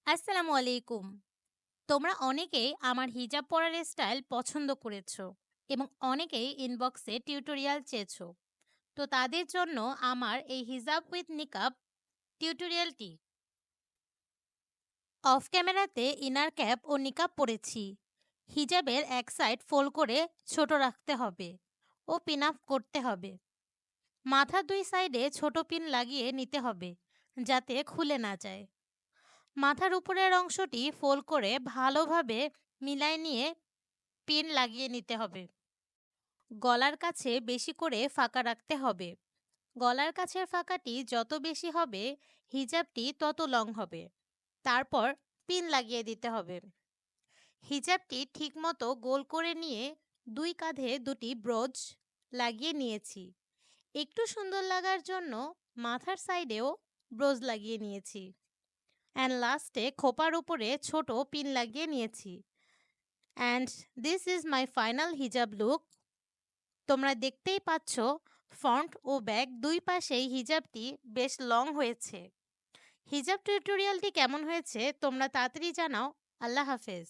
আসসালামু আলাইকুম। তোমরা অনেকেই আমার হিজাব পরার স্টাইল পছন্দ করেছো এবং অনেকেই ইনবক্সে টিউটোরিয়াল চেয়েছো। তো তাদের জন্য আমার এই হিজাব উইথ নিকাব টিউটোরিয়ালটি। অফ ক্যামেরাতে ইনার ক্যাপ ও নিকাব পরেছি। হিজাবের এক সাইড ফোল্ড করে ছোট রাখতে হবে ও পিন আপ করতে হবে। মাথার দুই সাইডে ছোট পিন লাগিয়ে নিতে হবে যাতে খুলে না যায়। মাথার উপরের অংশটি ফোল্ড করে ভালোভাবে মিলায় নিয়ে পিন লাগিয়ে নিতে হবে। গলার কাছে বেশি করে ফাঁকা রাখতে হবে। গলার কাছের ফাঁকাটি যত বেশি হবে হিজাবটি তত লং হবে। তারপর পিন লাগিয়ে দিতে হবে। হিজাবটি ঠিকমতো গোল করে নিয়ে দুই কাঁধে দুটি ব্রোচ লাগিয়ে নিয়েছি। একটু সুন্দর লাগার জন্য মাথার সাইডেও ব্রোচ লাগিয়ে নিয়েছি। অ্যান্ড লাস্টে খোপার উপরে ছোট পিন লাগিয়ে নিয়েছি। And this is my final হিজাব লুক। তোমরা দেখতেই পাচ্ছ ফ্রন্ট ও ব্যাক দুই পাশেই হিজাবটি বেশ লং হয়েছে। হিজাব টিউটোরিয়ালটি কেমন হয়েছে তোমরা তাড়াতাড়ি জানাও। আল্লাহ হাফেজ।